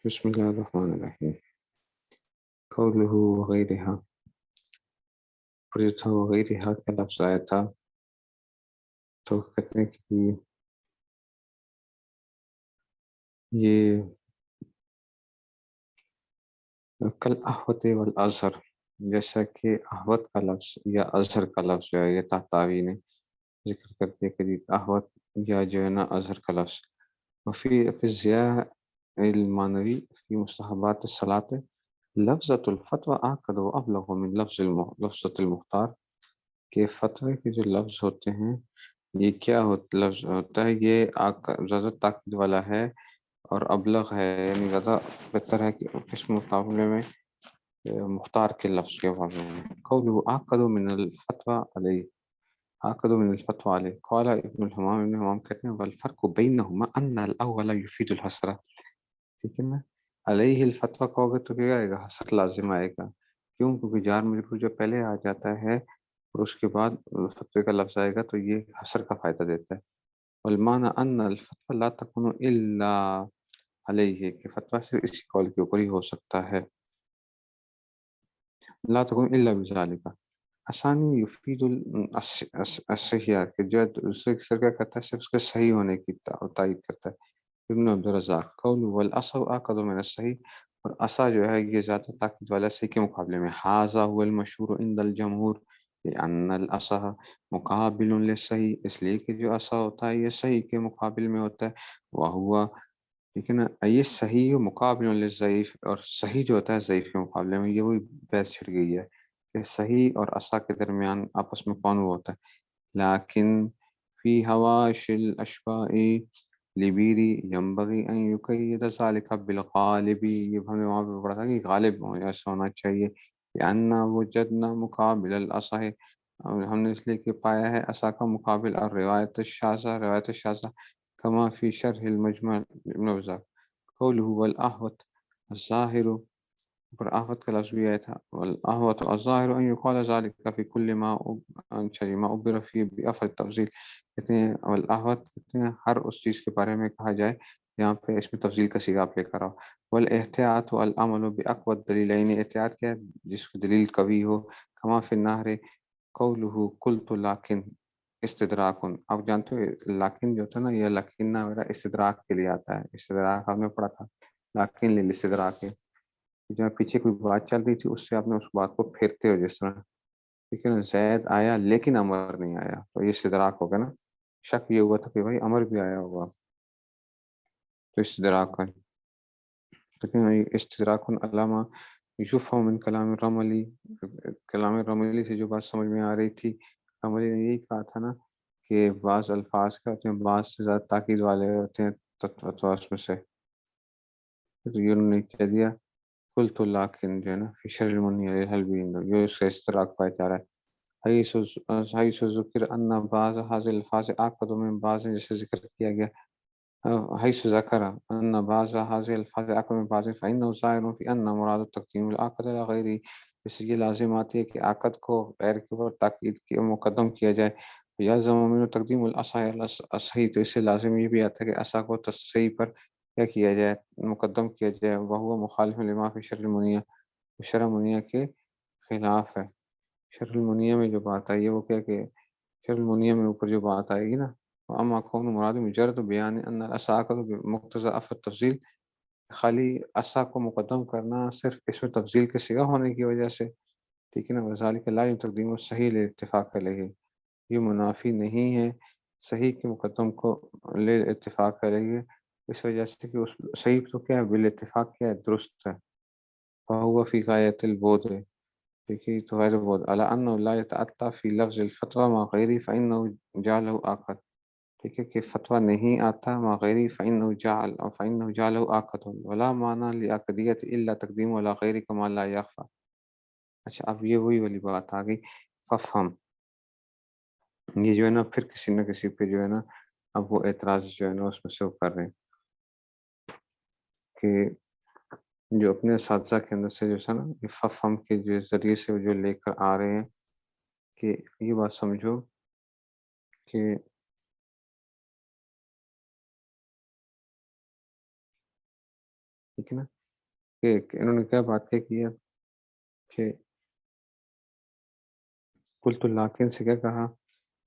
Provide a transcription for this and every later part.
بسم اللہ الرحمن الرحیم. قوله وغیرها، اور جو تھا وغیرها کا لفظ آیا تھا تو کہتے ہیں کہ یہ کل احوت والازہر، جیسا کہ احوت کا لفظ یا ازہر کا لفظ جو ہے یہ تحتاوی نے ذکر کر دیا کہ احوت یا جو ہے نا ازہر کا لفظ. وفی الضیاء المانوی فی مستحبات الصلاۃ لفظۃ الفتوی آکد و ابلغ من لفظۃ المختار، کہ فتوی کے جو لفظ ہوتے ہیں یہ کیا لفظ ہوتا ہے، یہ زیادہ طاقت والا ہے اور ابلغ ہے، یعنی زیادہ بہتر ہے کہ اس مقابلے میں مختار کے لفظ کے مقابلے میں. قولہ آکد من الفتوی علیہ، آکد من الفتوی علیہ، قال ابن الحمام، ابن حمام کہتے ہیں والفرق بینہما ان الاول یفید الحسرہ، ٹھیک ہے نا. علیہ الفتوی کہو گے تو کیا آئے گا، حسر لازم آئے گا. کیوں؟ کیونکہ جار مجرور جو پہلے آ جاتا ہے اور اس کے بعد فتوی کا لفظ آئے گا تو یہ حسر کا فائدہ دیتا ہے. والمعنی ان الفتوی لا تکون الا علیہ، کہ فتوی صرف اسی قول کے اوپر ہی ہو سکتا ہے. لا تکون الا بذالک. آسانی یفید الصحیح، کہ جو دوسرے کیا کرتا ہے صرف اس کے صحیح ہونے کی تائید کرتا ہے. ابن عبدالرزاق قول والاصح آکد من الصحیح، اور اصح جو ہے یہ زیادہ طاقت والا صحیح کے مقابلے میں. ھذا هو المشہور عند الجمہور لأن الاصح مقابل للصحیح، اس لیے کہ جو اصح ہوتا ہے یہ صحیح کے مقابل میں ہوتا ہے. وہوا، ٹھیک ہے نا، یہ صحیح مقابل للضعیف، اور صحیح جو ہوتا ہے ضعیف کے مقابلے میں. یہ وہی بحث چھڑ گئی ہے کہ صحیح اور اصح کے درمیان آپس میں کون وہ ہوتا ہے. لیکن فی حواش الاشباء لبیری ینبغی ان یقید ذلک بالغالب، یہ ہم نے وہاں پہ پڑھا تھا کہ غالب ایسا ہونا چاہیے. لأن وجدنا مقابل الاصح، ہم نے اس لیے کہ پایا ہے اصح کا مقابل. اور روایت الشاذہ، روایت الشاذہ کما فی شرح المجمع ابن رزاق قوله والاحوت الظاہر، پر احوت کا لفظ بھی آیا تھا. والاحوت الظاہر ان یقال ذلك فی کل ما ما عبر فی بأفضل التفضیل، کہتے ہیں والاحوت، کہتے ہیں ہر اس چیز کے بارے میں کہا جائے یہاں پہ اس میں تفضیل کا صیغہ آپ لے کر آؤ. والاحتیاط والعمل باقوى الدلیلین، احتیاط کیا ہے، جس کی دلیل قوی ہو. کما فی النہر قوله قلت لیکن استدراک، آپ جانتے ہو لیکن جو تھا نا یہ لیکن میرا استدراک کے لیے آتا ہے. استدراک ہم نے پڑھا تھا، لیکن للاستدراک ہے جب پیچھے کوئی بات چل رہی تھی اس سے آپ نے اس بات کو پھیرتے ہو، جس طرح ٹھیک ہے نا، زید آیا لیکن امر نہیں آیا تو یہ استدراک ہوگا نا. شک یہ ہوا تھا کہ بھائی امر بھی آیا ہوگا تو استدراک ہے. لیکن استدراک علامہ یفہم من کلام الرملی، کلام الرملی سے جو بات سمجھ میں آ رہی تھی، رملی نے یہی کہا تھا نا کہ بعض الفاظ کا ہوتے ہیں بعض سے زیادہ تاکید والے ہوتے ہیں تو اس میں سے، تو یہ انہوں نے کہہ دیا قلت لیکن جو ہے نا فی شرح المنی الحلبی، یہ اس کا استدراک پایا جا رہا ہے. حیث ذکر ان بعض هذه الفاظ آکد من بعض، جیسے ذکر کیا گیا حیث ذکر ان بعض هذه الفاظ آکد من بعض فإنه ظاہر فی ان مراد تقدیم العقد على غیره، اس لیے لازم آتی ہے کہ عقد کو غیر کے اوپر تاکید کے مقدم کیا جائے. یلزم من تقدیم الاصح على الصحیح، تو اس سے لازم یہ بھی آتا ہے کہ اصح کو صحیح پر کیا کیا جائے، مقدم کیا جائے. وہو مخالف لما فی شرح المنیہ، شرح منیہ کے خلاف ہے. شرح المنیہ میں جو بات آئی ہے وہ کیا کہ شرح المنیہ میں اوپر جو بات آئے گی نا، اما کون مراد مجرد بیان ان الاصح کا مقتضى افر تفضیل، خالی اصح کو مقدم کرنا صرف اس میں تفضیل کے صیغہ ہونے کی وجہ سے، ٹھیک ہے نا. وذالک لا تقدیم صحیح لاتفاق علیہ، یہ منافی نہیں ہے صحیح کے مقدم کو لے اتفاق علیہ، اس وجہ سے کہ اس صحیح تو کیا ہے بالاتفاق کیا ہے درست ہے. فهو فی غایت البعد، دیکھیے تو غیر بود علی انه لا يتأتى فی لفظ الفتوى مع غیری فإنه جعله آقد، ٹھیک ہے کہ فتویٰ نہیں آتا مع غیری فإنه جعله آقد ولا معنی لعقدیت الا تقدیم ولا غیری کما لا يخفى. اچھا اب یہ وہی والی بات آ گئی ففہم، یہ جو ہے نا پھر کسی نہ کسی پہ جو ہے نا اب وہ اعتراض جو ہے نا اس میں سے وہ کر رہے ہیں کہ جو اپنے اساتذہ کے اندر سے جو ہے نا یہ ففہم کے جو ذریعے سے جو لے کر آ رہے ہیں کہ یہ بات سمجھو کہ ٹھیک ہے نا، کہ انہوں نے کیا بات کیا کی ہے کہ قلت لاکن سے کیا کہا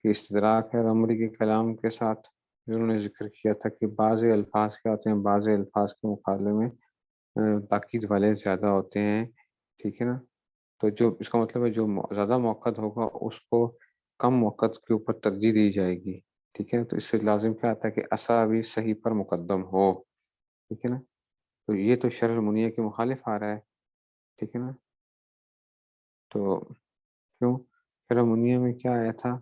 کہ استدراک ہے رملی کے کلام کے ساتھ. انہوں نے ذکر کیا تھا کہ بعض الفاظ کیا ہوتے ہیں، بعض الفاظ کے مقابلے میں تاکید والے زیادہ ہوتے ہیں. ٹھیک ہے نا، تو جو اس کا مطلب ہے جو زیادہ موقع ہوگا اس کو کم موقع کے اوپر ترجیح دی جائے گی. ٹھیک ہے، تو اس سے لازم کیا آتا ہے کہ اسا بھی صحیح پر مقدم ہو. ٹھیک ہے نا، تو یہ تو شرح المنیہ کے مخالف آ رہا ہے. ٹھیک ہے نا، تو کیوں شرح المنیہ میں کیا آیا تھا؟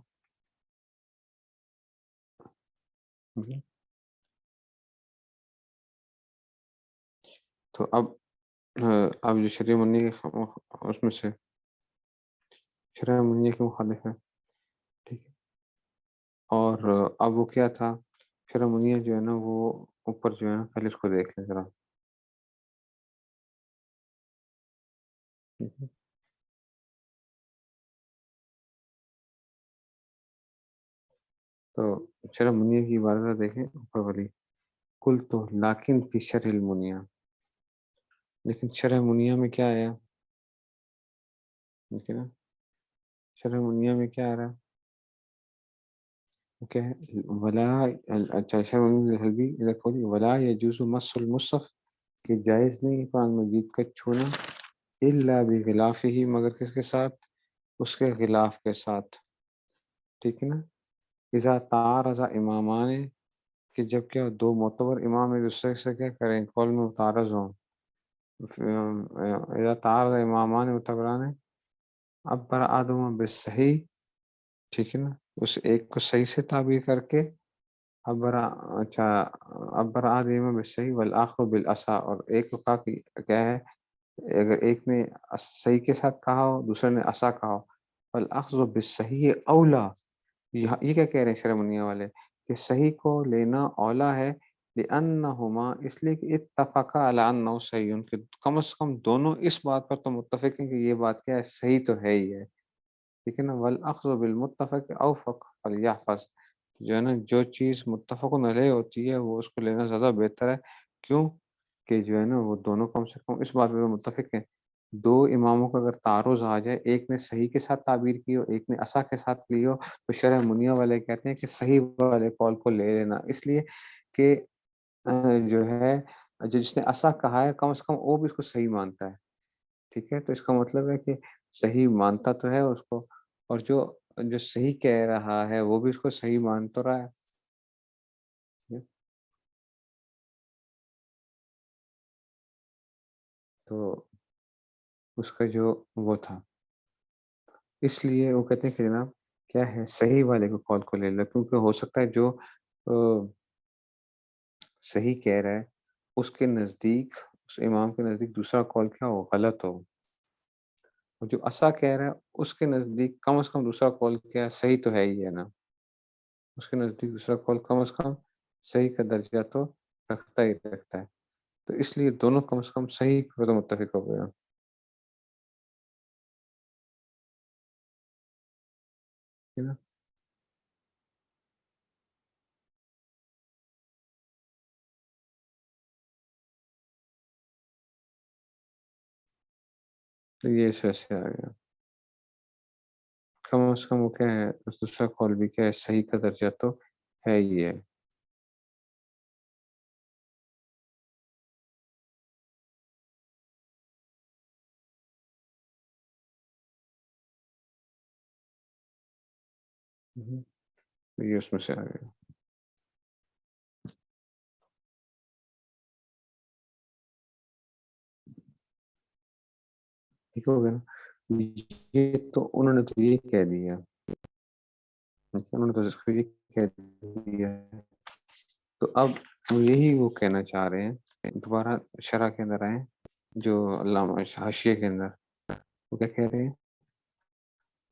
تو اب جو شرح المنیہ کے اس میں سے شرح المنیہ کے مخالف ہے. ٹھیک ہے، اور اب وہ کیا تھا شرح منیہ جو ہے نا وہ اوپر جو ہے نا پہلے اس کو دیکھ لیں ذرا. ٹھیک ہے، تو شرح منیہ کی عبارت دیکھیں اوپر والی. کل تو لاکن فی شرح المنیہ، لیکن شرح منیہ میں کیا آیا؟ ٹھیک ہے نا، شرح منیہ میں کیا آ رہا ہے؟ کیا ہے؟ ولا اچھا شرح منیہ حلبی اذا قولی ولا یجوز مس المصحف، کہ جائز نہیں قرآن مجید کا چھونا الا بغلاف ہی، مگر کس کے ساتھ؟ اس کے غلاف کے ساتھ. ٹھیک ہے نا، اذا تعارض امامان، کہ جب کیا دو معتبر امام ایک دوسرے سے کیا کریں قول میں متعارض ہوں. اذا تعارض امامان معتبران اب پر آدم بالصحیح. ٹھیک ہے نا، اس ایک کو صحیح سے تعبیر کر کے ابرا اچھا ابر آدم بالصحیح والآخر بالاسا، اور ایک کو کہا کہ کیا ہے اگر ایک نے صحیح کے ساتھ کہا ہو دوسرے نے اسا کہا ہو والاخذ بالصحیح اولا. یہ کیا کہہ رہے ہیں شرح منیہ والے کہ صحیح کو لینا اولا ہے. لأنہما، اس لیے کہ اتفقا علی انہ صحیح، ان کے کم از کم دونوں اس بات پر تو متفق ہیں کہ یہ بات کیا ہے صحیح تو ہے ہی ہے. ٹھیک ہے نا، والاخذ بالمتفق اوفق فلیحفظ، جو ہے نا جو چیز متفق علیہ ہوتی ہے وہ اس کو لینا زیادہ بہتر ہے. کیوں کہ جو ہے نا وہ دونوں کم سے کم اس بات پہ متفق ہیں. دو اماموں کا اگر تعارض آ جائے، ایک نے صحیح کے ساتھ تعبیر کی ہو ایک نے اسا کے ساتھ لی ہو، تو شرح منیہ والے کہتے ہیں کہ صحیح والے قول کو لے لینا، اس لیے کہ جو ہے جس نے اسا کہا ہے کم از کم وہ بھی اس کو صحیح مانتا ہے. ٹھیک ہے، تو اس کا مطلب ہے کہ صحیح مانتا تو ہے اس کو، اور جو جو صحیح کہہ رہا ہے وہ بھی اس کو صحیح مان تو رہا ہے. تو اس کا جو وہ تھا، اس لیے وہ کہتے ہیں کہ جناب کیا ہے صحیح والے کو قول کو لے لو، کیونکہ ہو سکتا ہے جو صحیح کہہ رہا ہے اس کے نزدیک، اس امام کے نزدیک دوسرا قول کیا ہو غلط ہو، اور جو اسا کہہ رہا ہے اس کے نزدیک کم از کم دوسرا قول کیا ہے صحیح تو ہے ہی ہے نا. اس کے نزدیک دوسرا قول کم از کم صحیح کا درجہ تو رکھتا ہی رکھتا ہے. تو اس لیے دونوں کم از کم صحیح پر تو متفق ہو گیا. ہے نا، تو یہ اس وجہ سے آ گیا. کم از کم وہ کیا ہے دوسرا قول بھی کیا ہے صحیح کا درجہ تو ہے ہی ہے. تو یہ اس میں سے آ گیا. ٹھیک ہو گیا نا، یہ تو انہوں نے تو یہ کہہ دیا، انہوں نے تو اس کو یہ کہہ دیا. تو اب وہ یہی وہ کہنا چاہ رہے ہیں، دوبارہ شرح کے اندر آئیں جو علامہ حاشیے کے اندر وہ کیا کہہ رہے ہیں.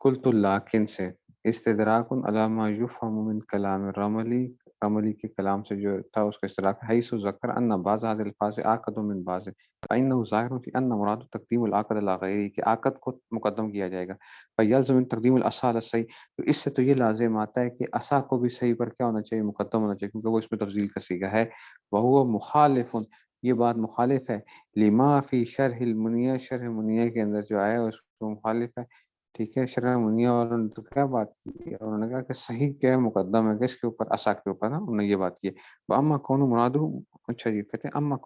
قلت لاکن سے استدراک علامہ یفہم من کلام رملی، رملی کے کلام سے جو تھا اس کا استدراک حیث ذکر ان بعض هذه الفاظ آکد من بعض، فإنه ظاہر فی ان مراد تقدیم العقد علی غیره، کہ عقد کو مقدم کیا جائے گا. فیلزم من تقدیم الاسا علی الصحیح، تو اس سے تو یہ لازم آتا ہے کہ اسا کو بھی صحیح پر کیا ہونا چاہیے مقدم ہونا چاہیے، کیونکہ وہ اس میں تفضیل کا صیغہ ہے. وہو مخالف، یہ بات مخالف ہے لما فی شرح المنیہ، شرح منیہ کے اندر جو آیا اس کو مخالف ہے، ٹھیک ہے، شرح منیہ، اور انہوں نے تو کیا بات کی، انہوں نے کہا کہ صحیح کیا ہے، مقدم ہے کس کے اوپر، عصا کے اوپر نا، انہوں نے یہ بات کی ہے۔ اما کون مراد، اچھا جی کہتے ہیں اما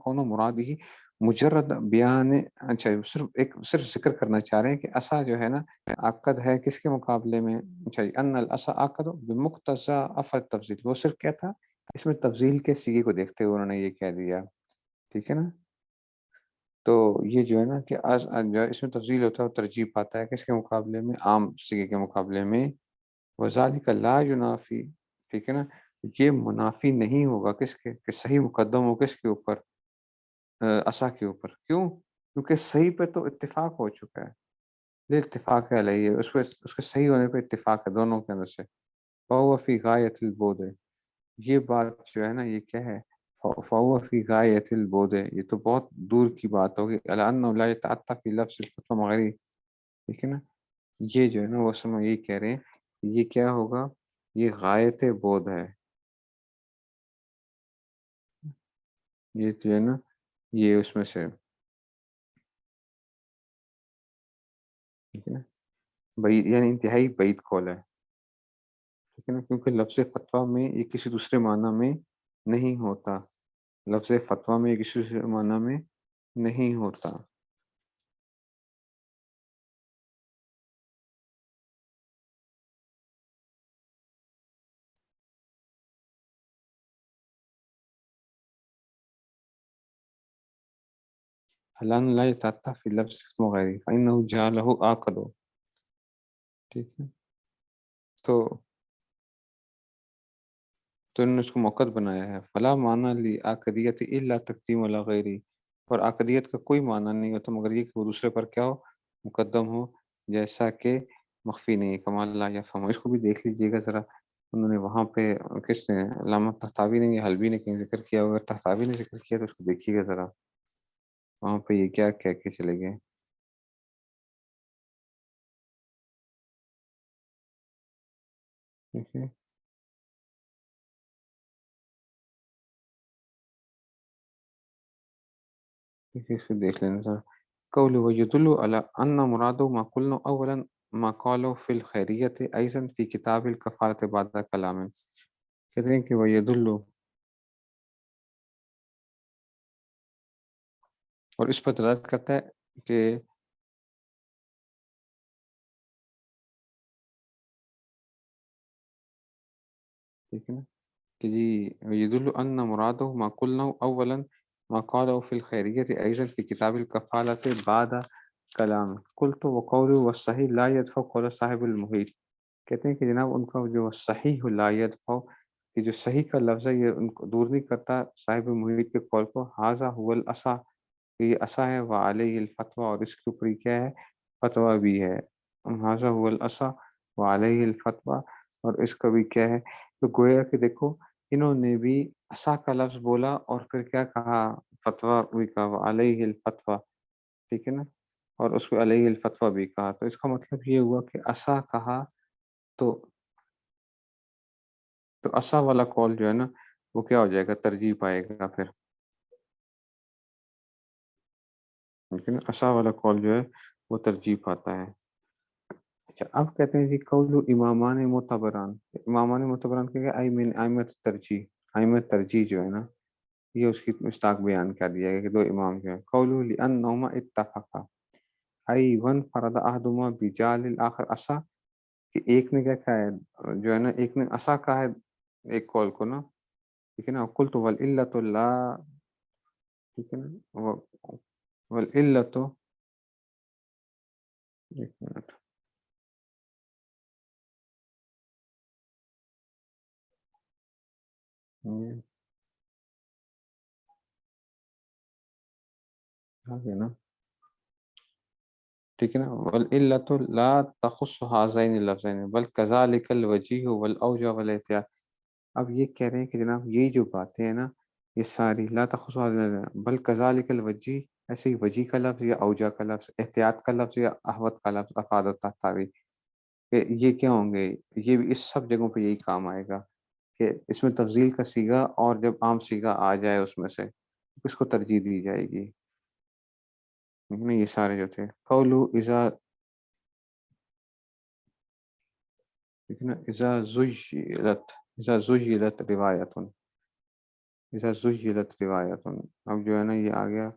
کون مراد ہی مجرد بیان، اچھا صرف صرف ذکر کرنا چاہ رہے ہیں کہ عصا جو ہے نا عقد ہے کس کے مقابلے میں، اچھا جی ان العصا عقد بمقتضى افر تفضیل، وہ صرف کیا تھا، اس میں تفضیل کے سیگے کو دیکھتے ہوئے انہوں نے یہ کہہ دیا، ٹھیک ہے نا۔ تو یہ جو ہے نا کہ جو ہے اس میں تفضیل ہوتا ہے، اور ترجیح پاتا ہے کس کے مقابلے میں، عام سیگے کے مقابلے میں، وذالک لا ینافی، ٹھیک ہے نا، یہ منافی نہیں ہوگا کس کے، کہ صحیح مقدم ہو کس کے اوپر، عصا کے اوپر، کیوں؟ کیونکہ صحیح پہ تو اتفاق ہو چکا ہے، یہ اتفاق ہے علیہ، اس پہ اس کے صحیح ہونے پہ اتفاق ہے دونوں کے اندر سے، فهو فی غایت البعد، یہ بات جو ہے نا یہ کیا ہے، فهو فی غایت البعد، یہ تو بہت دور کی بات ہوگی، الی انه لا يتعطى فی لفظ الفتوى مغری، ٹھیک ہے نا، یہ جو ہے نا وہ سمجھ یہی کہہ رہے ہیں کہ یہ کیا ہوگا، یہ غایت بعد ہے، یہ جو ہے نا یہ اس میں سے، ٹھیک ہے نا، بعید یعنی انتہائی بعید قول ہے، ٹھیک ہے نا، کیونکہ لفظ فتویٰ میں یہ کسی دوسرے معنی میں نہیں ہوتا، لفظ فتویٰ میں یہ کسی دوسرے معنی میں نہیں ہوتا۔ حلان لا يتعطى في لفظ وغیرہ فإنه جعله آکد، ٹھیک ہے، تو انہوں نے اس کو موقت بنایا ہے، فلا معنی لی آکدیت الا تقدیم علی غیری، اور آکدیت کا کوئی معنی نہیں ہوتا مگر یہ کہ وہ دوسرے پر کیا ہو، مقدم ہو، جیسا کہ مخفی نہیں ہے، کمال لا یفہم، اس کو بھی دیکھ لیجئے گا ذرا، انہوں نے وہاں پہ کس نے، علامہ طحطاوی نے یا حلبی نے کہیں ذکر کیا، اگر طحطاوی نے ذکر کیا تو اس کو دیکھیے گا ذرا، وہاں پہ یہ کیا کہہ کے چلے گئے، ٹھیک ہے، ٹھیک ہے، اس کو دیکھ لینا ذرا، قول ويدل على أن مراد ما قلنا أولا ما قالوا في الخيرية أيضا في كتاب الكفارة بعد كلام، کہتے ہیں کہ ويدل، اور اس پر دلالت کرتا ہے کہ، ٹھیک ہے نا، کہ جی ويدل أن مراد ما قلنا أولا ما قالوا في الخيرية أيضا في كتاب الكفالة بعد كلام قلت وقول والصحيح لا يدفع قول صاحب المحيط، کہتے ہیں کہ جناب ان کا جو صحیح لا يدفع، کہ جو صحیح کا لفظ ہے یہ ان کو دور نہیں کرتا صاحب محیط کے قول کو، حاذا هو العصا، کہ یہ عصا ہے، وعلیہ الفتویٰ، اور اس کے اوپر یہ کیا ہے، فتویٰ بھی ہے، حاذا هو العصا وعلیہ الفتویٰ، اور اس کا بھی کیا ہے، تو گویا کہ دیکھو انہوں نے بھی عصا کا لفظ بولا اور پھر کیا کہا، فتویٰ بھی کہا، وعلیہ الفتویٰ، ٹھیک ہے نا، اور اس کو علیہ الفتویٰ بھی کہا، تو اس کا مطلب یہ ہوا کہ عصا کہا تو عصا والا کال جو ہے نا وہ کیا ہو جائے گا، ترجیح پائے گا پھر، لیکن عصا والا کال جو ہے وہ ترجیح پاتا ہے۔ اچھا اب کہتے ہیں جی قول امامان معتبران، امامان معتبران کیا ہے، ائمۃ ترجیح، ائمۃ ترجیح جو ہے نا یہ اس کی مستاق بیان کر دیا گیا کہ دو امام جو ہے، قول لانہما اتفقا ای ون فرد احدہما بجعل الاخر عصا، کہ ایک نے کیا کہا ہے جو ہے نا، ایک نے عصا کہا ہے ایک کال کو نا، ٹھیک ہے نا، قلت والعلت لا، ٹھیک ہے نا، والعلت، ایک منٹ، یہ آ گیا نا، ٹھیک ہے نا، والعلت لا تخص هذین اللفظین بل كذلك الوجیہ والاوجہ والاحتیاط، اب یہ کہہ رہے ہیں کہ جناب یہی جو باتیں ہیں نا یہ ساری لا تخص بل كذلك الوجیہ، ایسے ہی وجیہ کا لفظ یا اوجہ کا لفظ، احتیاط کا لفظ یا احوط کا لفظ، افاد و تحتاوی، کہ یہ کیا ہوں گے، یہ بھی اس سب جگہوں پہ یہی کام آئے گا کہ اس میں تفضیل کا صیغہ اور جب عام صیغہ آ جائے اس میں سے، کس کو ترجیح دی جائے گی؟ نہیں، یہ سارے جو تھے قولو اذا، ٹھیک ہے نا، اذا زجلت روایتن، اذا زجلت روایتن، اب جو ہے نا یہ آ گیا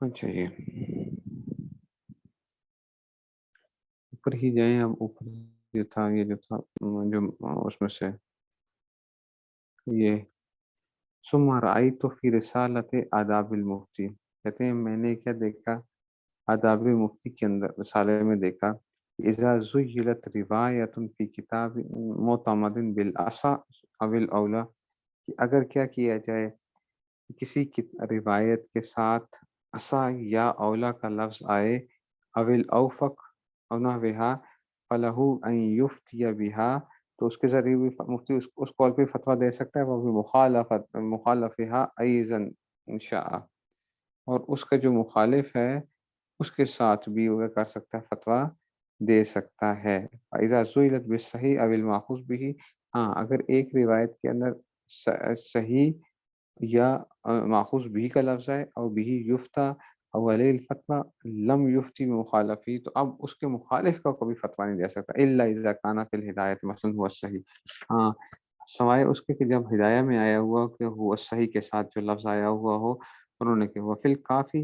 اچھا یہ اوپر ہی جائیں، اب اوپر یہ تھا، یہ جو تھا جو اس میں سے یہ ثم رأیت فی رسالت آداب المفتی، کہتے ہیں میں نے کیا دیکھا آداب مفتی کے اندر رسالے میں دیکھا، اذا زجلت روایت فی کتاب معتمد بالاصح او الاولا، کہ اگر کیا کیا جائے کسی کی روایت کے ساتھ اسا یا اولا کا لفظ آئے، اول اوفق او نحوہا فلہ ان یفتی بہا، تو اس کے ذریعے بھی مفتی اس قول پہ فتویٰ دے سکتا ہے، وہ بھی مخالفہا ایضا انشاء، اور اس کا جو مخالف ہے اس کے ساتھ بھی وہ کر سکتا ہے، فتویٰ دے سکتا ہے۔ اذا زویلت بالصحیح او الماخوذ به، ہاں اگر ایک روایت کے اندر صحیح یا ماخوذ بھی کا لفظ ہے، اور بھی یفتہ او علیہ الفتویٰ لم یفتی مخالفی، تو اب اس کے مخالف کا کبھی فتویٰ نہیں دے سکتا، الا اذا کان فی الہدایت مثلا ہوا صحیح، ہاں سوائے اس کے کہ جب ہدایہ میں آیا ہوا کہ ہوا صحیح کے ساتھ جو لفظ آیا ہوا ہو، انہوں نے کہ وفی الکافی،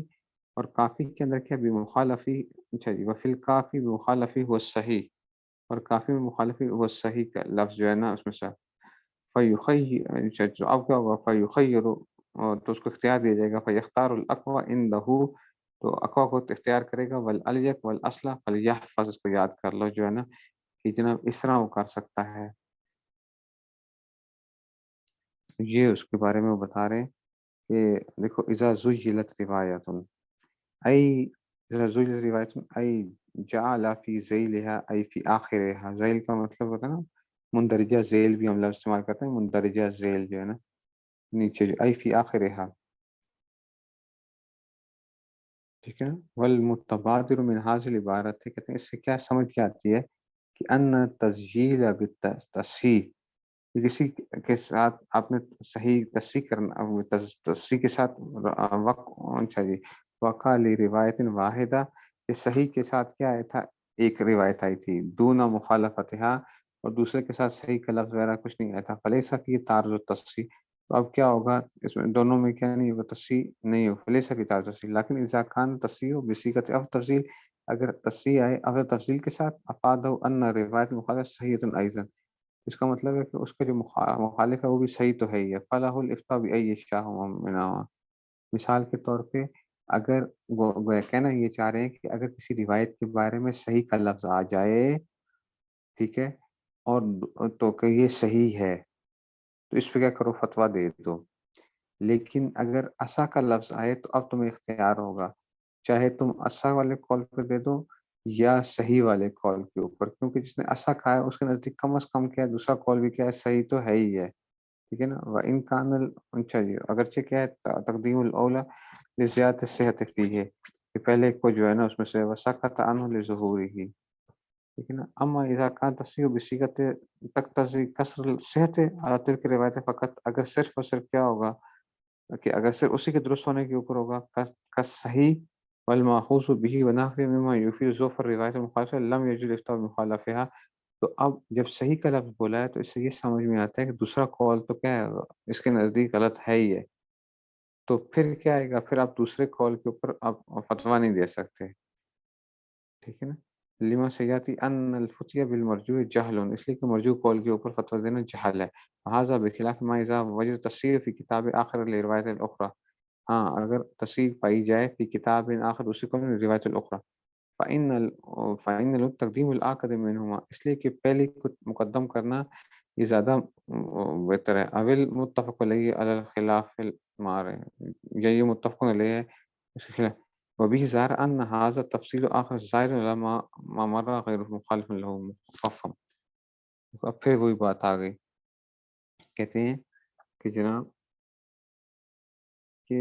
اور کافی کے اندر کیا بھی مخالفی، اچھا جی وفی الکافی مخالفی ہوا صحیح، اور کافی میں مخالفی ہوا صحیح کا لفظ جو ہے نا اس میں سے فیخیر، اب کیا ہوگا فیخیر، تو اس کو اختیار دیا جائے گا، فیختار الاقوی عندہ، تو اقوی کو اختیار کرے گا، والالیق والاصلح فلیحفظ، اس کو یاد کر لو جو ہے نا کہ جناب اس طرح وہ کر سکتا ہے، یہ اس کے بارے میں وہ بتا رہے ہیں کہ دیکھو اذا زجلت روایت ای، اذا زجلت روایت ای جعل فی ذیلها ای فی آخرها، ذیل کا مطلب ہوتا ہے نا مندرجہ ذیل بھی ہم لفظ استعمال کرتے ہیں، مندرجہ ذیل جو ہے نا نیچے جو ای فی آخرها، ٹھیک ہے نا، والمتبادر من حاصل العبارت ہے، کہتے ہیں اس سے کیا سمجھ کے آتی ہے کہ ان تسجیل بالتصحیح، کسی کے ساتھ آپ نے صحیح تصحیح کرنا، تصحیح کے ساتھ اچھا جی وقع لی روایت واحدہ، کہ صحیح کے ساتھ کیا آیا تھا، ایک روایت آئی تھی، دون مخالفتہا، اور دوسرے کے ساتھ صحیح کا لفظ وغیرہ کچھ نہیں آیا تھا، فلیسا کی تعارض و تصحیح، تو اب کیا ہوگا اس میں دونوں میں کیا نہیں وہ تصحیح نہیں ہو، فلیسا کی تعارض تصحیح، لیکن اذا کان تصحیح بصیغۃ او تفضیل، اگر تصحیح آئے او تفضیل کے ساتھ، افادہ ان روایت مخالف صحیح ایضا، اس کا مطلب ہے کہ اس کا جو مخالف ہے وہ بھی صحیح تو ہے ہی ہے، فلاح الافتاء بأی شاء منہا، مثال کے طور پہ اگر وہ کہنا یہ چاہ رہے ہیں کہ اگر کسی روایت کے بارے میں صحیح کا لفظ آ جائے، ٹھیک ہے، اور تو کہ یہ صحیح ہے تو اس پہ کیا کرو فتویٰ دے دو، لیکن اگر اسا کا لفظ آئے تو اب تمہیں اختیار ہوگا، چاہے تم اسا والے کال پہ دے دو یا صحیح والے کال کے اوپر، کیونکہ جس نے اسا کہا ہے اس کے نزدیک کم از کم کیا ہے دوسرا کال بھی کیا ہے صحیح تو ہے ہی ہے، ٹھیک ہے نا، وَإِنْ كَانَ اچھا جی اگرچہ کیا ہے تقدیم الاولا لزیادت صحت فی ہے، کہ پہلے کو جو ہے نا اس میں سے وسکت عنہ لظہورہ، ٹھیک ہے نا، اما اذا کان تصحیح بصیغت تقتضی کسر الصحت علی تلک روایت فقط، اگر صرف اور صرف کیا ہوگا کہ اگر صرف اسی کے درست ہونے کے اوپر ہوگا کس صحیح والماخوذ به ونحو مما یفید ضعف الروایت المخالفہ لم یجوز الافتاء بمخالفها، تو اب جب صحیح کا لفظ بولا ہے تو اس سے یہ سمجھ میں آتا ہے کہ دوسرا قول تو کیا ہے اس کے نزدیک غلط ہے ہی ہے، تو پھر کیا آئے گا، پھر آپ دوسرے قول کے اوپر آپ فتویٰ نہیں دے سکتے، ٹھیک ہے نا، لما سیاتی ان الفتیہ بالمرجوع جہل، اس لیے کہ مرجوع قول کے اوپر فتویٰ دینا جہل ہے، لہٰذا بخلاف ما اذا وجد تصحیح فی کتاب آخر لروایت الاخرى، ہاں اگر تصحیح پائی جائے فی کتاب آخر دوسری کو روایت الاخرى، فإن تقدیم الآخر منہما، اس لیے کہ پہلی کو مقدم کرنا یہ زیادہ بہتر ہے، اول متفق علیہ علی الخلاف المارے، یا یہ متفق علیہ ہے اس کے خلاف، وبه ظاہر ان هذا التفصیل آخر ظاہر على ما مر غیر مخالف له مفہم، اب پھر وہی بات آ گئی، کہتے ہیں کہ جناب کہ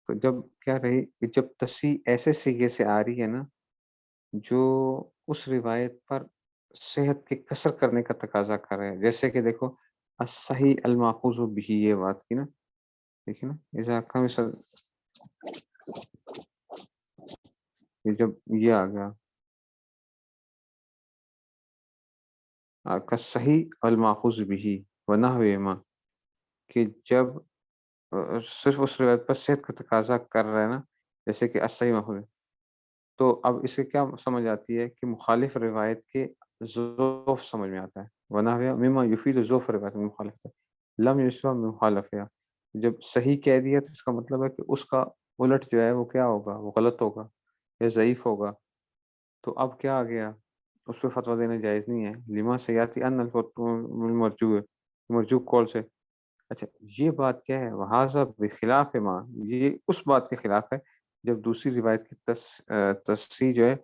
تو جب کیا رہی کہ جب تصحیح ایسے سیغے سے آ رہی ہے نا جو اس روایت پر صحت کی کسر کرنے کا تقاضا کر رہے ہیں، جیسے کہ دیکھو الصحیح الماخوذ بہ، یہ بات کی نا، دیکھیں نا اذا کم جب یہ آ گیا کا صحیح الماخوذ بہ ونحو ما، کہ جب صرف اس روایت پر صحت کا تقاضا کر رہا ہے نا، جیسے کہ الصحیح ماخوذ، تو اب اسے کیا سمجھ آتی ہے کہ مخالف روایت کے ضعف سمجھ میں آتا ہے، ونحو مما یفید ضعف روایت مخالف لم یسوا مخالف، جب صحیح کہہ دیا تو اس کا مطلب ہے کہ اس کا الٹ جو ہے وہ کیا ہوگا، وہ غلط ہوگا یا ضعیف ہوگا۔ تو اب کیا آ گیا، اس پہ فتویٰ دینا جائز نہیں ہے، لما سیاتی ان مرجو، مرجو کال سے۔ اچھا یہ بات کیا ہے، وہذا بخلاف ما، یہ اس بات کے خلاف ہے جب دوسری روایت کی تصحیح جو ہے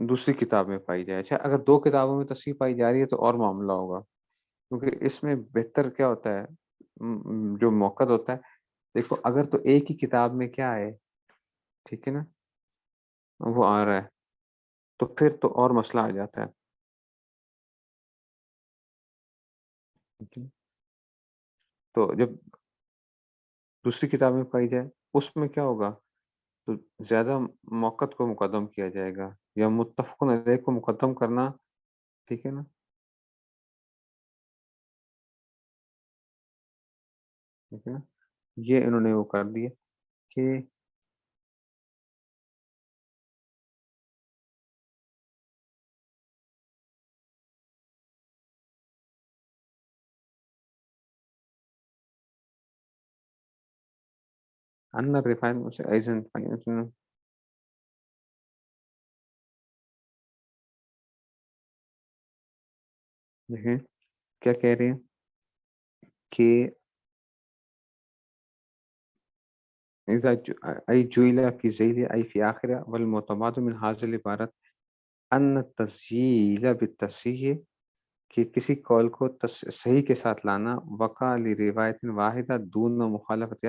دوسری کتاب میں پائی جائے۔ اچھا اگر دو کتابوں میں تصحیح پائی جا رہی ہے تو اور معاملہ ہوگا، کیونکہ اس میں بہتر کیا ہوتا ہے، جو موقع ہوتا ہے، دیکھو اگر تو ایک ہی کتاب میں کیا ہے، ٹھیک ہے نا، وہ آ رہا ہے تو پھر تو اور مسئلہ آ جاتا ہے، ٹھیک ہے؟ تو جب دوسری کتاب میں پائی جائے اس میں کیا ہوگا، تو زیادہ موقع کو مقدم کیا جائے گا، یا متفق علیہ کو مقدم کرنا، ٹھیک ہے نا، ٹھیک ہے نا، یہ انہوں نے وہ کر دیا کہ ان الرفاعی سے ایزن، دیکھیں کیا کہہ رہے ہیں کہ اذا ای جویلا فی ذیل ای فی آخرہ والمعتمد من حاصل عبارت ان تسجیل بالتصحیح، کہ کسی قول کو صحیح کے ساتھ لانا، وقع روایت واحدہ دون مخالفت،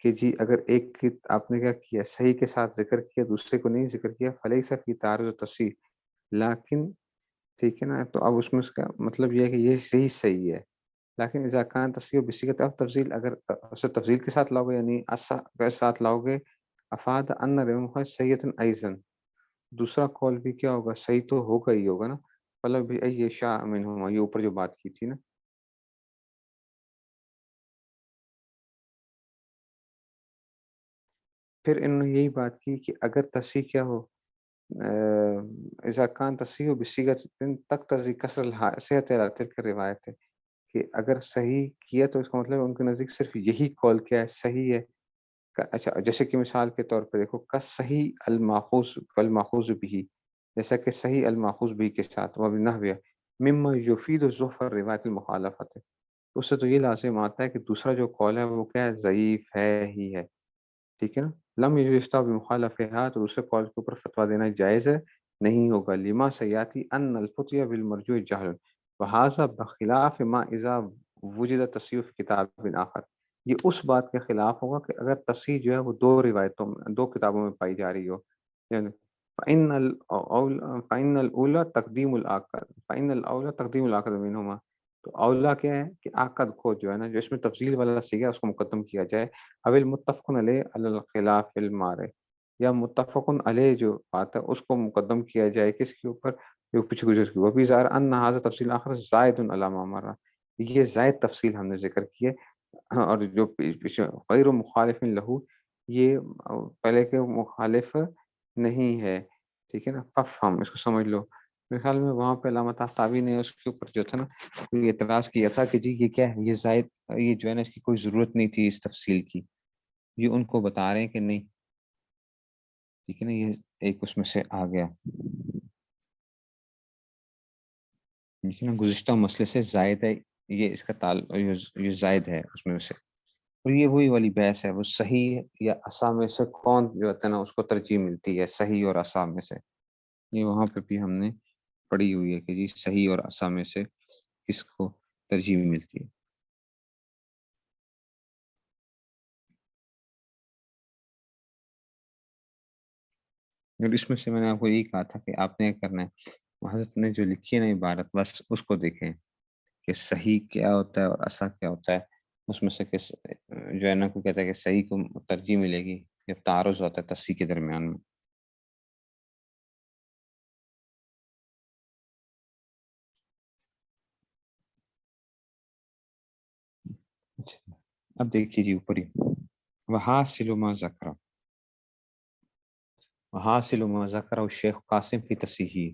کہ جی اگر ایک کی آپ نے کیا کیا صحیح کے ساتھ ذکر کیا دوسرے کو نہیں ذکر کیا، فلیس فی تعارض و تصحیح، لیکن ٹھیک ہے نا، تو اب اس میں اس کا مطلب یہ ہے کہ یہ صحیح ہے، لیکن اذا کان تصحیح بصیغۃ اب تفضیل، اگر اسے تفضیل کے ساتھ لاؤ گے یعنی کے ساتھ لاؤ گے، افاد ان روایت سیئۃ ایضا، دوسرا قول بھی کیا ہوگا، صحیح تو ہوگا ہی ہوگا نا، مطلب بھی ای شاء منہما، یہ اوپر جو بات کی تھی نا، پھر انہوں نے یہی بات کی کہ اگر تصحیح کیا ہو، اذا کان تصحیح بصیغۃ تک تصحیح کسر صحت تلک روایت ہے، کہ اگر صحیح کیا تو اس کا مطلب ان کے نزدیک صرف یہی قول کیا ہے، صحیح ہے، اچھا جیسے کہ مثال کے طور پہ دیکھو کا صحیح الماخوذ والماخوذ بھی، جیسا کہ صحیح الماخوذ بھی کے ساتھ وہ نحو مما یفید ضعف روایت المخالفت ہے، اس سے تو یہ لازم آتا ہے کہ دوسرا جو قول ہے وہ کیا ہے، ضعیف ہے ہی ہے، ٹھیک ہے نا، لم یجوز بمخالفہ، تو دوسرے قول کے اوپر فتویٰ دینا جائز ہے نہیں ہوگا، لما سیاتی ان الفتیہ بالمرجوع جہل وہذا بخلاف ما اذا وجد تصحیح فی کتاب آخر، یہ اس بات کے خلاف ہوگا کہ اگر تصحیح جو ہے وہ دو روایتوں میں، دو کتابوں میں پائی جا رہی ہو، یعنی فإن الأولى تقدیم الآخر، فإن الأولى تقدیم الآخر منهما، تو اولا کیا ہے کہ آکد کو جو ہے نا، جو اس میں تفضیل والا سیگا ہے اس کو مقدم کیا جائے، اول متفق علیہ علی الخلاف المارے، یا متفق علیہ جو بات ہے اس کو مقدم کیا جائے کس کے اوپر، جو پیچھے گزر کی، وہ بھی ظاہر ان هذا تفصیل آخر زائد علی ما مر، یہ زائد تفصیل ہم نے ذکر کی ہے، اور جو پیچھے غیر مخالف لہو، یہ پہلے کے مخالف نہیں ہے، ٹھیک ہے نا، ہم اس کو سمجھ لو، میرے خیال میں وہاں پہ علامہ طحطاوی نے اس کے اوپر جو تھا نا یہ اعتراض کیا تھا کہ جی یہ کیا ہے، یہ زائد، یہ جو ہے نا اس کی کوئی ضرورت نہیں تھی اس تفصیل کی، یہ ان کو بتا رہے ہیں کہ نہیں، ٹھیک ہے نا، یہ ایک اس میں سے آ گیا، ٹھیک ہے نا، گزشتہ مسئلے سے زائد ہے، یہ اس کا تعلق، یہ زائد ہے اس میں سے، اور یہ وہی والی بحث ہے، وہ صحیح یا اصح میں سے کون جو ہوتا ہے نا اس کو ترجیح ملتی ہے، صحیح اور اصح میں سے، یہ وہاں پہ بھی ہم نے پڑھی ہوئی ہے کہ جی صحیح اور اصح میں سے کس کو ترجیح ملتی ہے۔ اور اس میں سے میں نے آپ کو یہی کہا تھا کہ آپ نے کیا کرنا ہے، حضرت نے جو لکھی ہے نا عبارت، بس اس کو دیکھیں کہ صحیح کیا ہوتا ہے اور اصح کیا ہوتا ہے. اس میں سے جو ہے نا کو کہتا ہے کہ صحیح کو ترجیح ملے گی جب تعارض ہوتا ہے تصحیح کے درمیان میں. اچھا، اب دیکھیے جی اوپر ہی، وحاصل ما ذکر، وحاصل ما ذکر الشیخ قاسم فی تصحیح.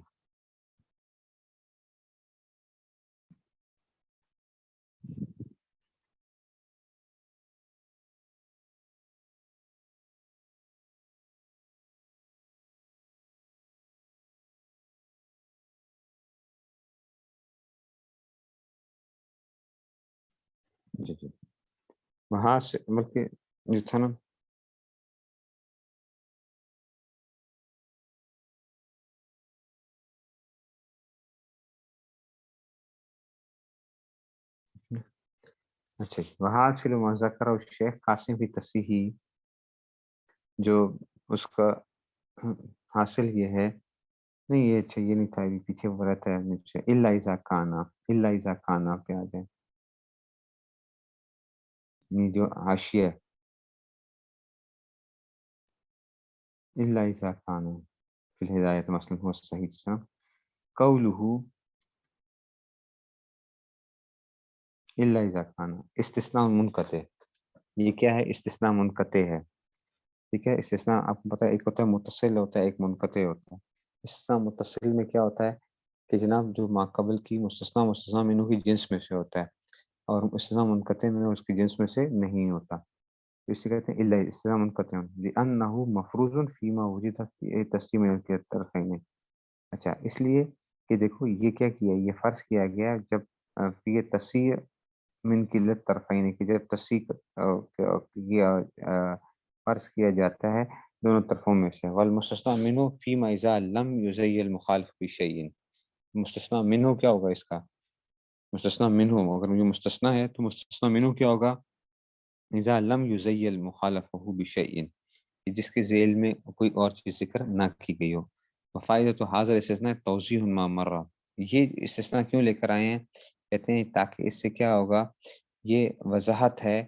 جی جی، وہاں سے بلکہ جو تھا نا، اچھا وہاں سے مذکر اور شیخ قاسم کی تصحیح، جو اس کا حاصل یہ ہے، نہیں یہ اچھا یہ نہیں تھا، یہ پیچھے وہ رہتا ہے نیچے، اللہ اذا کانا، اللہ اذا کانا پہ آ جائے، یہ جو حاشیہ اللہ اذا کانا فی الہدایت مثلا ہو صحیح قولہ الا اذا کانا استثناء منقطع. یہ کیا ہے؟ استثناء منقطع ہے. ٹھیک ہے، استثناء آپ کو پتہ ہے ایک ہوتا ہے متصل ہوتا ہے، ایک منقطع ہوتا ہے. استثناء متصل میں کیا ہوتا ہے کہ جناب جو ما قبل کی مستثنیٰ مستثنیٰ منہ کی جنس میں سے ہوتا ہے، اور استثناء منقطع میں اس کی جنس میں سے نہیں ہوتا. اسے کہتے ہیں الا استثناء منقطع لأنه مفروض فيما وجد في تسلیم کے طرفین. اچھا اس لیے کہ دیکھو یہ کیا کیا، یہ فرض کیا گیا جب یہ تصحیح من قلت طرفین کی، جب تصحیح فرض کیا جاتا ہے دونوں طرفوں میں سے. والمستثنى منه فيما اذا لم يزي المخالف بشيء. مستثنى منه کیا ہوگا اس کا؟ مستثنى منه اگر یہ مستثنى ہے تو مستثنى منه کیا ہوگا؟ اذا لم يزي المخالف بشيء، جس کے ذیل میں کوئی اور چیز ذکر نہ کی گئی ہو. فائدہ تو حاضر استثناء توضیح ما مرہ. یہ استثناء کیوں لے کر آئے ہیں؟ کہتے ہیں تاکہ اس سے کیا ہوگا، یہ وضاحت ہے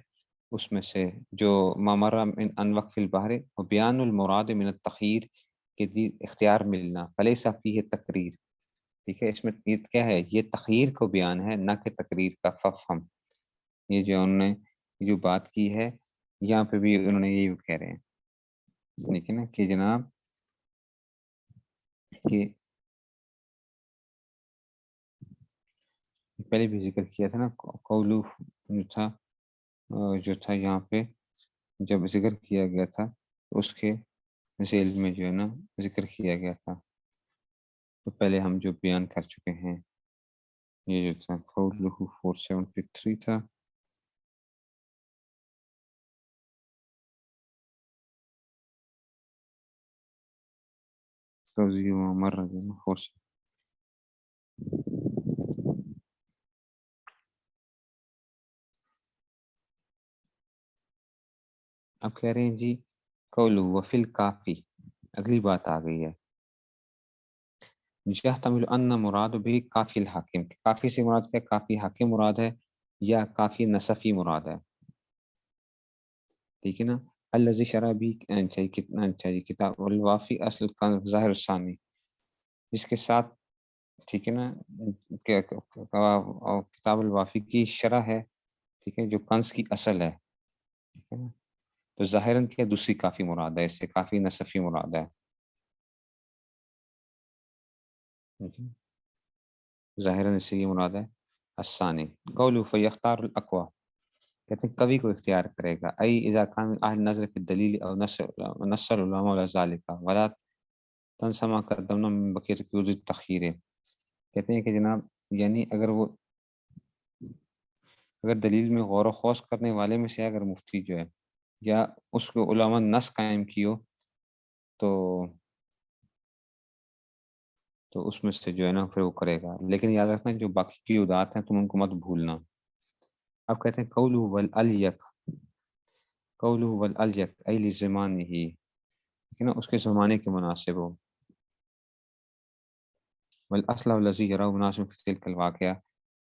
اس میں سے جو ما مرہ من ان وقف البحر و بیان المراد من التخیر کے دی اختیار ملنا فلیس فیہ تقریر. ٹھیک ہے، اس میں یہ کیا ہے، یہ تخیر کو بیان ہے نہ کہ تقریر کا ففہم. یہ جو انہوں نے جو بات کی ہے یہاں پہ بھی انہوں نے یہی کہہ رہے ہیں، ٹھیک ہے نا کہ جناب کہ پہلے بھی ذکر کیا تھا نا قولو جو تھا یہاں پہ جب ذکر کیا گیا تھا اس کے ذیل میں جو ہے نا ذکر کیا گیا تھا، تو پہلے ہم جو بیان کر چکے ہیں یہ جو تھا قولو 473 تھا. توضیح مر 4. اب کہہ رہے ہیں جی قولو وفی الکافی، اگلی بات آ گئی ہے. یحتمل ان مراد بھی کافی الحاکم، کافی سے مراد کیا؟ کافی حاکم مراد ہے یا کافی نصفی مراد ہے. ٹھیک ہے نا، الذی شرع بھی کتنا چاہیے کتاب الوافی اصل ظاہر الثانی، جس کے ساتھ ٹھیک ہے نا کتاب الوافی کی شرح ہے، ٹھیک ہے جو کنز کی اصل ہے. ٹھیک ہے نا، تو ظاہراً کیا دوسری کافی مراد ہے، اس سے کافی نصفی مراد ہے. ظاہراً اس سے یہ مراد ہے الثانی. قول فیختار الاقوی، کہتے ہیں کبھی کو اختیار کرے گا، ای اذا کان اہل نظر فی الدلیل او نصر العلماء علی ذالک ولا تنسما قدمنا من بقیت قیود التخیر. کہتے ہیں کہ جناب یعنی اگر دلیل میں غور و خوض کرنے والے میں سے اگر مفتی جو ہے یا اس کو علماء نص قائم کیو تو اس میں سے جو ہے نا پھر وہ کرے گا، لیکن یاد رکھنا جو باقی کی ادات ہیں تم ان کو مت بھولنا. اب کہتے ہیں قولہ والالیق، قولہ والالیق ای لزمانہ، ٹھیک ہے نا، اس کے زمانے کے مناسب ہو. والاصل الذی یراه مناسب فی تلک الواقعہ،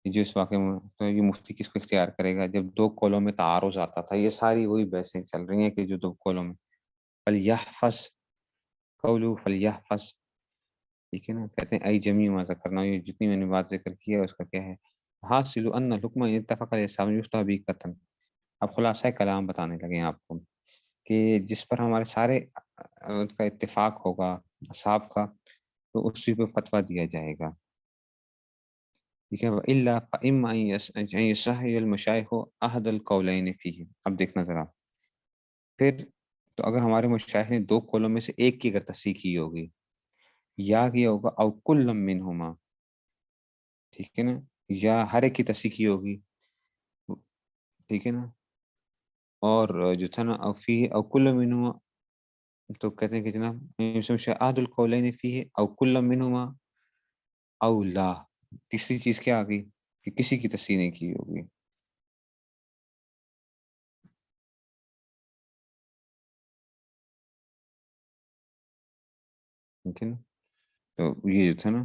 جو اس واقعے میں تو یہ مفتی کس کو اختیار کرے گا جب دو قولوں میں تعارض آتا تھا. یہ ساری وہی بحثیں چل رہی ہیں کہ جو دو قولوں میں فلیحفظ قولو فلیحفظ. ٹھیک ہے نا، کہتے ہیں ای جمی ما ذکرنا، یہ جتنی میں نے بات ذکر کی ہے اس کا کیا ہے. حاصل ان الحکم اتفق الاسلام یفتح بھی قطن. اب خلاصہ کلام بتانے لگے ہیں آپ کو کہ جس پر ہمارے سارے کا اتفاق ہوگا اصحاب کا، تو اسی پہ فتویٰ دیا جائے گا. ٹھیک ہے. وَإِلَّا فَإِمَّا أَن يَصَحِّحَ الْمَشَايِخُ أَحَدَ الْقَوْلَيْنِ فِيهِ. اب دیکھنا ذرا، پھر تو اگر ہمارے مشائخ نے دو قولوں میں سے ایک کی اگر تصحیح کی ہوگی یا کیا ہوگا او کل منہما، ٹھیک ہے نا، یا ہر ایک کی تصحیح کی ہوگی، ٹھیک ہے نا، اور جو تھا نا او فی او کل منہما، تو کہتے ہیں کہ جناب شہاد القولین فی او کل منہما او لا. تیسری چیز کیا آ گئی کہ کسی کی تصحیح نہیں کی ہوگی. ٹھیک ہے نا، تو یہ جو تھا نا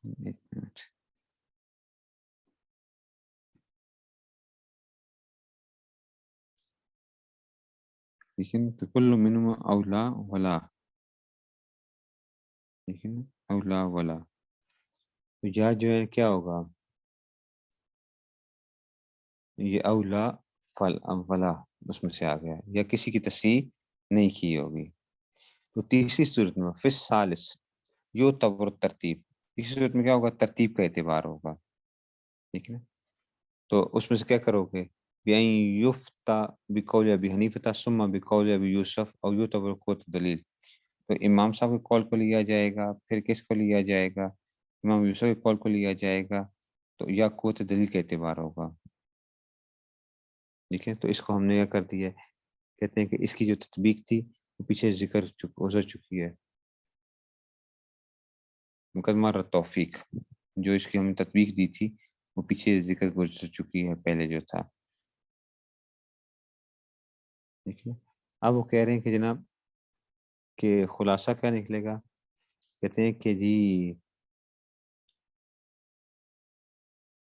ایک منٹ، ٹھیک ہے نا، تو کل منہما او لا ولا. ٹھیک ہے نا، او لا ولا، تو یا جو ہے کیا ہوگا، یہ اولا فل ولا اس میں سے آ گیا، یا کسی کی تصحیح نہیں کی ہوگی. تو تیسری صورت میں فی الثالث یو تور ترتیب، تیسری صورت میں کیا ہوگا، ترتیب کا اعتبار ہوگا. ٹھیک ہے نا، تو اس میں سے کیا کرو گے، بِأَن یفتا بقول ابی حنیفہ ثم بقول ابی یوسف او یعتبر قوت دلیل. تو امام صاحب کے قول کو لیا جائے گا، پھر کس کو لیا جائے گا، امام یوسف کے قول کو لیا جائے گا، تو یا قوت دلیل کا اعتبار ہوگا. ٹھیک ہے، تو اس کو ہم نے یہ کر دیا ہے. کہتے ہیں کہ اس کی جو تطبیق تھی وہ پیچھے ذکر گزر چکی ہے. مقدمہ توفیق، جو اس کی ہم نے تطبیق دی تھی وہ پیچھے ذکر گزر چکی ہے پہلے جو تھا. ٹھیک ہے، اب وہ کہہ رہے ہیں کہ جناب کہ خلاصہ کیا نکلے گا. کہتے ہیں کہ جی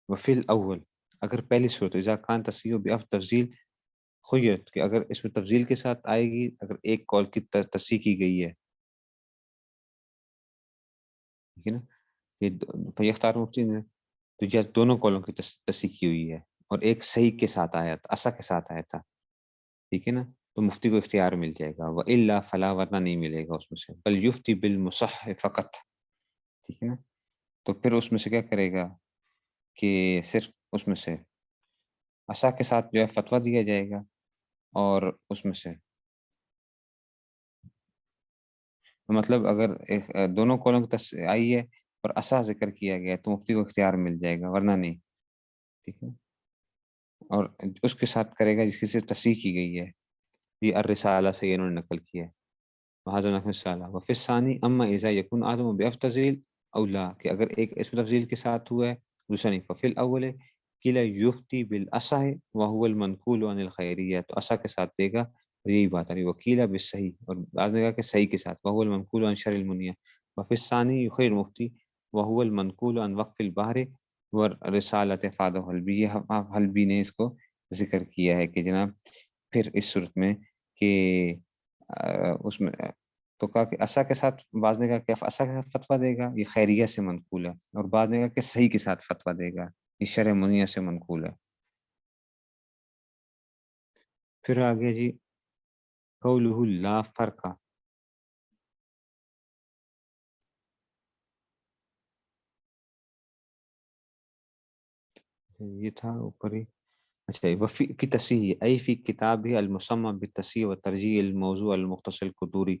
وفی الاول، اگر پہلی صورت اذا کان تصحیح بأف تفضیل خیرت، کہ اگر اس میں تفضیل کے ساتھ آئے گی، اگر ایک قول کی تصحیح کی گئی ہے، ٹھیک ہے نا، یہ فیختار مفتی نے تو یا دونوں قولوں کی تصحیح کی ہوئی ہے اور ایک صحیح کے ساتھ آیا تھا، اصح کے ساتھ آیا تھا، ٹھیک ہے نا، تو مفتی کو اختیار مل جائے گا. وَإِلَّا فَلَا، ورنہ نہیں ملے گا اس میں سے. بل یفتی بالمصح فقط. ٹھیک ہے نا، تو پھر اس میں سے کیا کرے گا کہ صرف اس میں سے اصح کے ساتھ جو ہے فتویٰ دیا جائے گا، اور اس میں سے مطلب اگر دونوں قولوں کی آئی ہے اور اصح ذکر کیا گیا ہے تو مفتی کو اختیار مل جائے گا، ورنہ نہیں. ٹھیک ہے، اور اس کے ساتھ کرے گا جس کی سے تصحیح کی گئی ہے. یہ الرسالہ سے یہ انہوں نے نقل کیا ہے. وہاں نقل رسالہ وفی الثانی اما اذا یکون آدم بأف تفضیل او لا، کہ اگر ایک اس میں تفضیل کے ساتھ ہوا ہے دوسرا نہیں. ففی الاول قیل یفتی بالاصح وهو المنقول عن الخیریہ، تو اصح کے ساتھ دے گا اور یہی بات آ رہی. وقیل بالصحیح، اور بعض نے کہا کہ صحیح کے ساتھ وهو المنقول عن شر المنیہ. وفی الثانی یخیر مفتی وهو المنقول عن وقف البحر ورسالت فادہ حلبی. یہ حلبی نے اس کو ذکر کیا ہے کہ جناب پھر اس صورت میں کہ اس میں تو کہا کہ اصح کے ساتھ، بعض نے کہا کہ اصح کے ساتھ فتویٰ دے گا، یہ خیریہ سے منقول ہے، اور بعض نے کہا کہ صحیح کے ساتھ فتویٰ دے گا، یہ شرع منیہ سے منقول ہے. پھر آگے جی قولہ لا فرق، یہ تھا اوپر ہی. اچھا، وفی کی تصحیح ای فی کتاب المسمى بالتصحیح و ترجیح الموضوع المختصر القدوری،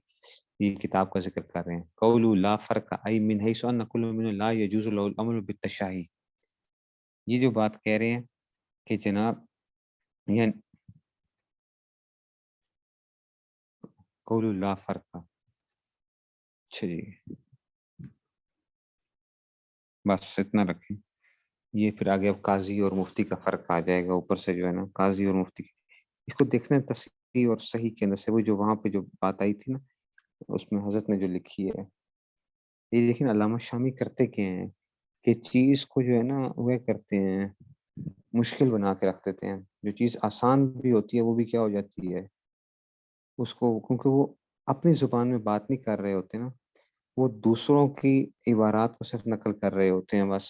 یہ کتاب کا ذکر کر رہے ہیں. قولہ لا فرق ای من حیث ان کل من لا یجوز له الامر بالتشاہی. یہ جو بات کہہ رہے ہیں کہ جناب یہ قول لا فرق، اچھا جی بس اتنا رکھیں. یہ پھر آگے اب قاضی اور مفتی کا فرق آ جائے گا اوپر سے جو ہے نا، قاضی اور مفتی اس کو دیکھنا ہے تصحیح اور صحیح کے اندر سے، وہ جو وہاں پہ جو بات آئی تھی نا، اس میں حضرت نے جو لکھی ہے، یہ دیکھیں علامہ شامی کرتے کیا ہیں کہ چیز کو جو ہے نا وہ کرتے ہیں، مشکل بنا کے رکھ دیتے ہیں، جو چیز آسان بھی ہوتی ہے وہ بھی کیا ہو جاتی ہے اس کو، کیونکہ وہ اپنی زبان میں بات نہیں کر رہے ہوتے نا، وہ دوسروں کی عبارات کو صرف نقل کر رہے ہوتے ہیں بس،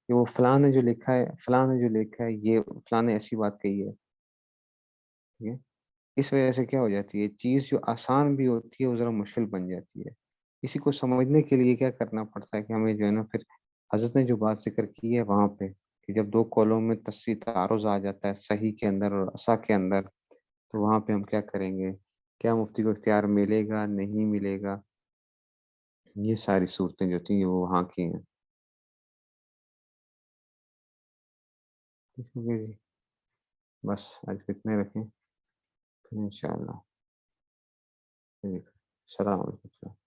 کہ وہ فلاں نے جو لکھا ہے، فلاں نے جو لکھا ہے، یہ فلاں نے ایسی بات کہی ہے، ٹھیک ہے؟ اس وجہ سے کیا ہو جاتی ہے، چیز جو آسان بھی ہوتی ہے وہ ذرا مشکل بن جاتی ہے۔ اسی کو سمجھنے کے لیے کیا کرنا پڑتا ہے کہ ہمیں جو ہے نا پھر حضرت نے جو بات ذکر کی ہے وہاں پہ، کہ جب دو قولوں میں تصحیح تعارض آ جاتا ہے صحیح کے اندر اور اصح کے اندر، تو وہاں پہ ہم کیا کریں گے، کیا مفتی کو اختیار ملے گا نہیں ملے گا، یہ ساری صورتیں جو تھیں وہ وہاں کی ہیں۔ ٹھیک ہے جی، بس آج کتنے رکھیں، پھر انشاءاللہ ٹھیک ہے۔ السلام علیکم۔